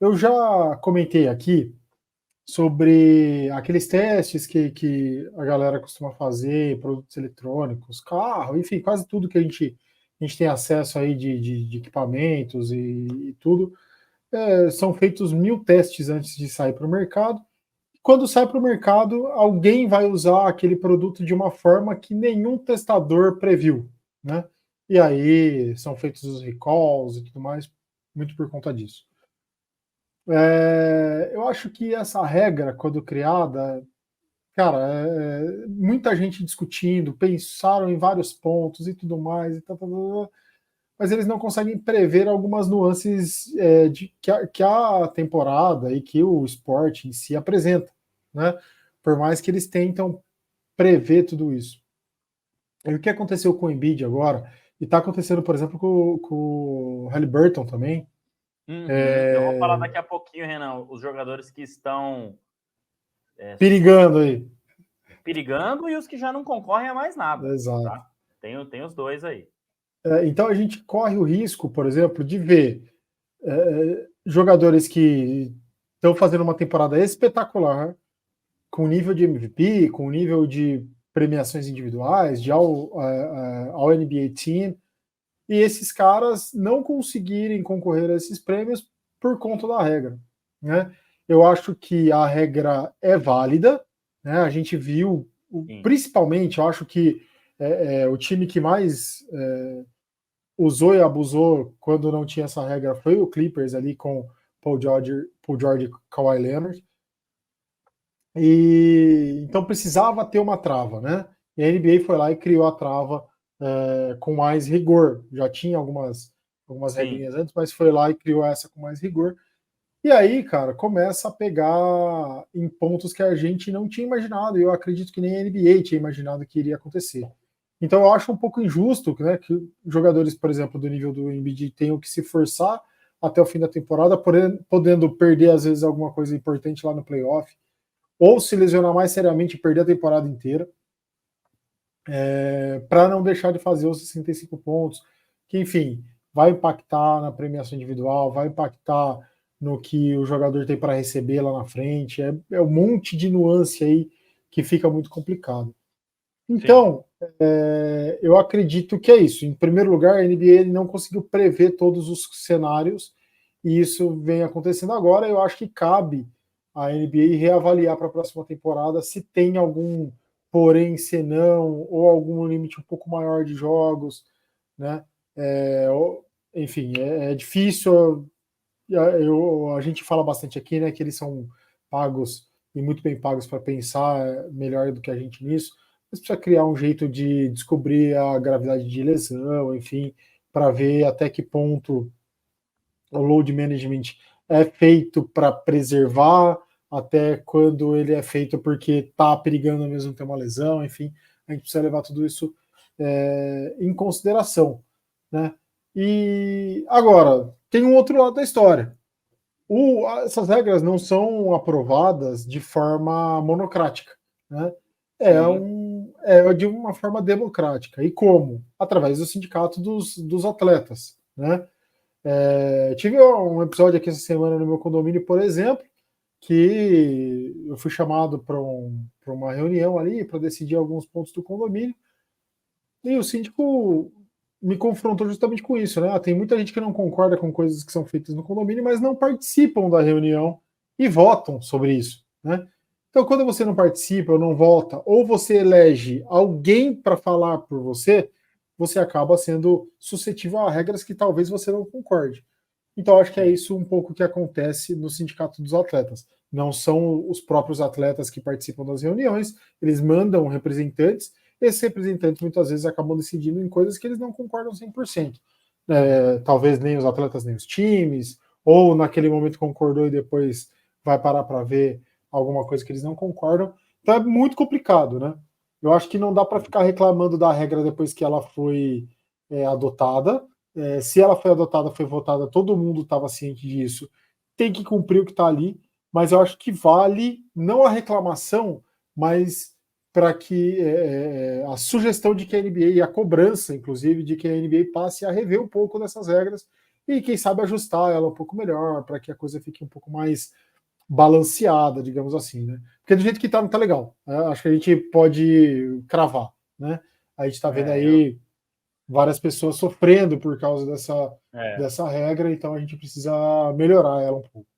Eu já comentei aqui sobre aqueles testes que a galera costuma fazer, produtos eletrônicos, carro, enfim, quase tudo que a gente tem acesso aí de equipamentos e tudo. São feitos 1.000 testes antes de sair para o mercado. Quando sai para o mercado, alguém vai usar aquele produto de uma forma que nenhum testador previu, né? E aí são feitos os recalls e tudo mais, muito por conta disso. Eu acho que essa regra, quando criada, cara, muita gente discutindo, pensaram em vários pontos e tudo mais, e mas eles não conseguem prever algumas nuances que a temporada e que o esporte em si apresenta, né? Por mais que eles tentam prever tudo isso. E o que aconteceu com o Embiid agora, e está acontecendo, por exemplo, com o Haliburton também. Uhum. Eu vou falar daqui a pouquinho, Renan, os jogadores que estão Perigando aí. perigando e os que já não concorrem a mais nada. Exato. Tá? Tem os dois aí. Então a gente corre o risco, por exemplo, de ver jogadores que estão fazendo uma temporada espetacular, com nível de MVP, com nível de premiações individuais, de ao NBA Team, e esses caras não conseguirem concorrer a esses prêmios por conta da regra, né? Eu acho que a regra é válida, né? A gente viu, principalmente, eu acho que o time que mais usou e abusou quando não tinha essa regra foi o Clippers ali com Paul George e Kawhi Leonard. E então precisava ter uma trava, né? E a NBA foi lá e criou a trava com mais rigor. Já tinha algumas regrinhas antes, mas foi lá e criou essa com mais rigor. E aí, cara, começa a pegar em pontos que a gente não tinha imaginado, e eu acredito que nem a NBA tinha imaginado que iria acontecer. Então eu acho um pouco injusto, né, que jogadores, por exemplo, do nível do Embiid tenham que se forçar até o fim da temporada, podendo perder às vezes alguma coisa importante lá no playoff, ou se lesionar mais seriamente e perder a temporada inteira, para não deixar de fazer os 65 pontos, que enfim, vai impactar na premiação individual, vai impactar no que o jogador tem para receber lá na frente, é um monte de nuance aí que fica muito complicado. Então, eu acredito que é isso. Em primeiro lugar, a NBA não conseguiu prever todos os cenários, e isso vem acontecendo agora. Eu acho que cabe a NBA reavaliar para a próxima temporada se tem algum porém, senão, ou algum limite um pouco maior de jogos, né? Enfim, é difícil. A gente fala bastante aqui, né, que eles são pagos e muito bem pagos para pensar melhor do que a gente nisso, mas precisa criar um jeito de descobrir a gravidade de lesão, enfim, para ver até que ponto o load management é feito para preservar, até quando ele é feito porque está perigando mesmo ter uma lesão, enfim, a gente precisa levar tudo isso em consideração, né? E agora, tem um outro lado da história. Essas regras não são aprovadas de forma monocrática, né? É de uma forma democrática. E como? Através do sindicato dos atletas, né? Tive um episódio aqui essa semana no meu condomínio, por exemplo, que eu fui chamado para uma reunião ali para decidir alguns pontos do condomínio, e o síndico me confrontou justamente com isso, né? Tem muita gente que não concorda com coisas que são feitas no condomínio, mas não participam da reunião e votam sobre isso, né? Então, quando você não participa ou não vota, ou você elege alguém para falar por você, você acaba sendo suscetível a regras que talvez você não concorde. Então, acho que é isso um pouco que acontece no Sindicato dos Atletas. Não são os próprios atletas que participam das reuniões, eles mandam representantes, esses representantes muitas vezes acabam decidindo em coisas que eles não concordam 100%. Talvez nem os atletas, nem os times, ou naquele momento concordou e depois vai parar para ver alguma coisa que eles não concordam. Então é muito complicado, né? Eu acho que não dá para ficar reclamando da regra depois que ela foi adotada. Se ela foi adotada, foi votada, todo mundo estava ciente disso, tem que cumprir o que está ali, mas eu acho que vale não a reclamação, mas para que a sugestão de que a NBA e a cobrança, inclusive, de que a NBA passe a rever um pouco dessas regras e quem sabe ajustar ela um pouco melhor para que a coisa fique um pouco mais balanceada, digamos assim, né? Porque do jeito que tá, não tá legal. Né? Acho que a gente pode cravar, né? A gente tá vendo aí várias pessoas sofrendo por causa dessa regra, então a gente precisa melhorar ela um pouco.